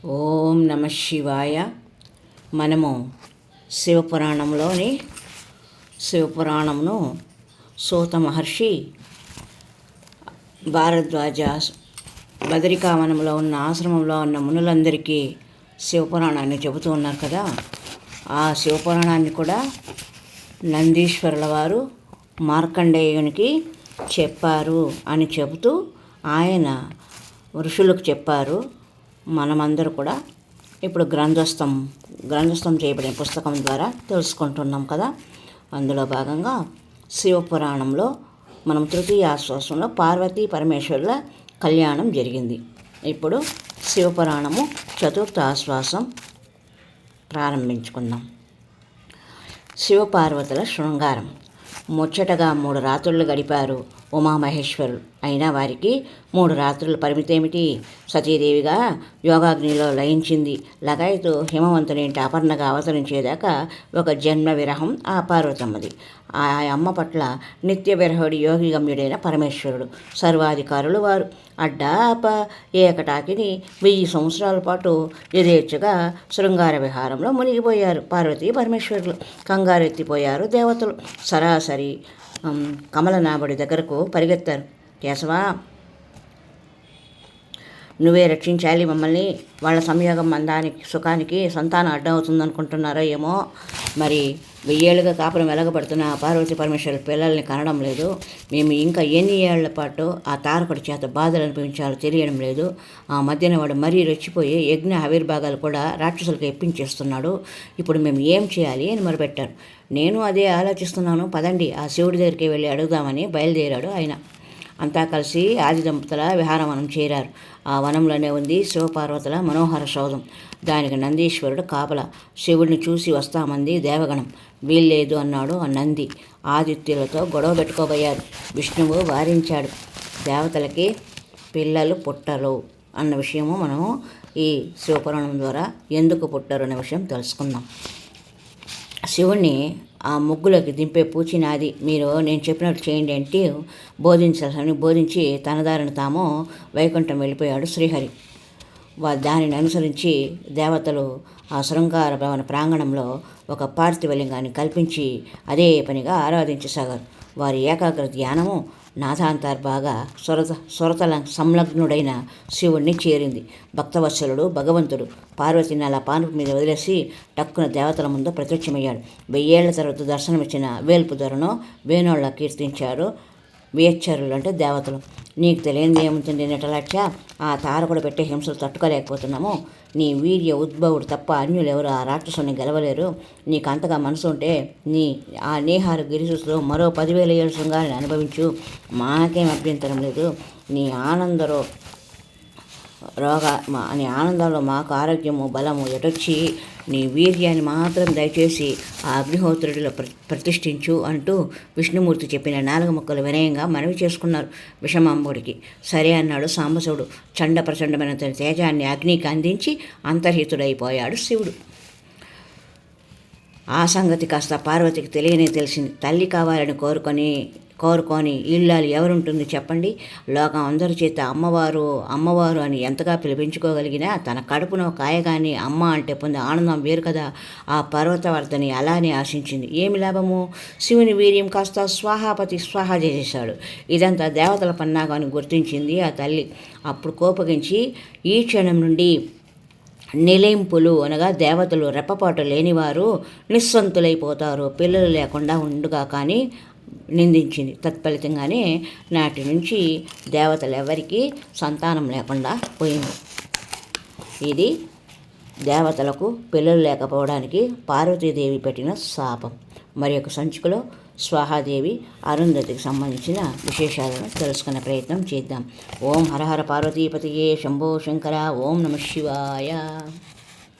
ఓం నమ శివాయ. మనము శివపురాణంను సూత మహర్షి భారద్వాజ బదరికావనంలో ఉన్న ఆశ్రమంలో ఉన్న మునులందరికీ శివపురాణాన్ని చెబుతూ ఉన్నారు కదా. ఆ శివపురాణాన్ని కూడా నందీశ్వరుల వారు మార్కండేయునికి చెప్పారు అని చెబుతూ ఆయన ఋషులకు చెప్పారు. మనమందరూ కూడా ఇప్పుడు గ్రంథస్థం చేయబడిన పుస్తకం ద్వారా తెలుసుకుంటున్నాం కదా. అందులో భాగంగా శివపురాణంలో మనం తృతీయ ఆశ్వాసంలో పార్వతీ పరమేశ్వరుల కళ్యాణం జరిగింది. ఇప్పుడు శివపురాణము చతుర్థ ఆశ్వాసం ప్రారంభించుకుందాం. శివపార్వతుల శృంగారం. ముచ్చటగా 3 రాత్రులు గడిపారు ఉమామహేశ్వరులు. అయినా వారికి 3 రాత్రుల పరిమితేమిటి? సతీదేవిగా యోగాగ్నిలో లయించింది. లగాయతు హిమవంతునింటి అపర్ణగా అవతరించేదాకా ఒక జన్మ విరహం ఆ పార్వతమ్మది. ఆ అమ్మ పట్ల నిత్య విరహుడి యోగిగమ్యుడైన పరమేశ్వరుడు. సర్వాధికారులు వారు. అడ్డాప ఏకటాకిని 1000 సంవత్సరాల పాటు యథేచ్ఛగా శృంగార విహారంలో మునిగిపోయారు పార్వతీ పరమేశ్వరులు. కంగారెత్తిపోయారు దేవతలు. సరాసరి కమలనాభుడి దగ్గరకు పరిగెత్తారు. కేశవా, నువ్వే రక్షించాలి మమ్మల్ని. వాళ్ళ సంయోగం మందానికి సుఖానికి సంతానం అడ్డవుతుందనుకుంటున్నారో ఏమో. మరి 1000 ఏళ్ళుగా కాపురం వెలగబడుతున్న పార్వతీ పరమేశ్వరుల పిల్లల్ని కనడం లేదు. మేము ఇంకా ఎన్ని ఏళ్ల పాటు ఆ తారకుడి చేత బాధలు అనిపించాలో తెలియడం లేదు. ఆ మధ్యన వాడు మరీ రెచ్చిపోయి యజ్ఞ ఆవిర్భాగాలు కూడా రాక్షసులకు ఎప్పించేస్తున్నాడు. ఇప్పుడు మేము ఏం చేయాలి అని మొరపెట్టారు. నేను అదే ఆలోచిస్తున్నాను, పదండి ఆ శివుడి దగ్గరికి వెళ్ళి అడుగుదామని బయలుదేరాడు ఆయన. అంతా కలిసి ఆది దంపతుల విహారవనం చేరారు. ఆ వనంలోనే ఉంది శివపార్వతుల మనోహర సౌధం. దానికి నందీశ్వరుడు కాపలా. శివుడిని చూసి వస్తామంది దేవగణం. వీల్లేదు అన్నాడు ఆ నంది. ఆదిత్యులతో గొడవ పెట్టుకోబోయారు. విష్ణువు వారించాడు. దేవతలకి పిల్లలు పుట్టరు అన్న విషయము మనము ఈ శివపురాణం ద్వారా ఎందుకు పుట్టరు అనే విషయం తెలుసుకుందాం. శివుణ్ణి ఆ ముగ్గులోకి దింపే పూచి నాది, మీరు నేను చెప్పినట్టు చేయండి అంటే బోధించాలని బోధించి తన దారిని తాము వైకుంఠం వెళ్ళిపోయాడు శ్రీహరి. దానిని అనుసరించి దేవతలు ఆ శృంగార భవన ప్రాంగణంలో ఒక పార్థివలింగాన్ని కల్పించి అదే పనిగా ఆరాధించసాగారు. వారి ఏకాగ్ర ధ్యానము నాథాంతర్భాగా సురతల సంలగ్నుడైన శివుణ్ణి చేరింది. భక్తవత్సలుడు భగవంతుడు పార్వతిని అలా పానుపు మీద వదిలేసి టక్కున దేవతల ముందు ప్రత్యక్షమయ్యాడు. 1000 ఏళ్ల తర్వాత దర్శనమిచ్చిన వేల్పుధరను వేణోళ్ళ కీర్తించారు వేచ్చరులు అంటే దేవతలు. నీకు తెలియంది ఏముంటుంది నటలాక్ష, ఆ తారకుడు పెట్టే హింసలు తట్టుకోలేకపోతున్నాము. నీ వీర్య ఉద్భవుడు తప్ప అన్యులెవరు ఆ రాక్షసుని గెలవలేరు. నీకు అంతగా మనసు ఉంటే ఆ నేహార గిరిసులో మరో 10,000 ఏళ్ళ శృంగారాన్ని అనుభవించు, మాకేం అభ్యంతరం లేదు. నీ ఆనందంలో మాకు ఆరోగ్యము బలము ఎటొచ్చి నీ వీర్యాన్ని మాత్రం దయచేసి ఆ అగ్నిహోత్రుడిలో ప్రతిష్ఠించు అంటూ విష్ణుమూర్తి చెప్పిన 4 ముక్కలు వినయంగా మనవి చేసుకున్నారు విషమాంబుడికి. సరే అన్నాడు సాంబశివుడు. చండ ప్రచండమైన తన తేజాన్ని అగ్నికి అందించి అంతర్హితుడైపోయాడు శివుడు. ఆ సంగతి కాస్త పార్వతికి తెలిసింది. తల్లి కావాలని కోరుకొని ఇల్లాలు ఎవరుంటుంది చెప్పండి. లోకం అందరి చేత అమ్మవారు అని ఎంతగా పిలిపించుకోగలిగినా తన కడుపున కాయగాని అమ్మ అంటే పొందే ఆనందం వేరు కదా. ఆ పర్వతవర్ధని అలానే ఆశించింది. ఏమి లాభము? శివుని వీర్యం కాస్త స్వాహా చేసేశాడు. ఇదంతా దేవతల పన్నాగం అని గుర్తించింది ఆ తల్లి. అప్పుడు కోపగించి ఈ క్షణం నుండి నిలింపులు అనగా దేవతలు రెప్పపాటు లేనివారు నిస్సంతులైపోతారు, పిల్లలు లేకుండా ఉండుగా కానీ నిందించింది. తత్ఫలితంగానే నాటి నుంచి దేవతలు ఎవరికీ సంతానం లేకుండా పోయింది. ఇది దేవతలకు పిల్లలు లేకపోవడానికి పార్వతీదేవి పెట్టిన శాపం. మరి ఒక సంచికలో స్వాహాదేవి అరుంధతికి సంబంధించిన విశేషాలను తెలుసుకునే ప్రయత్నం చేద్దాం. ఓం హర హర పార్వతీపతియే శంభో శంకర. ఓం నమ శివాయ.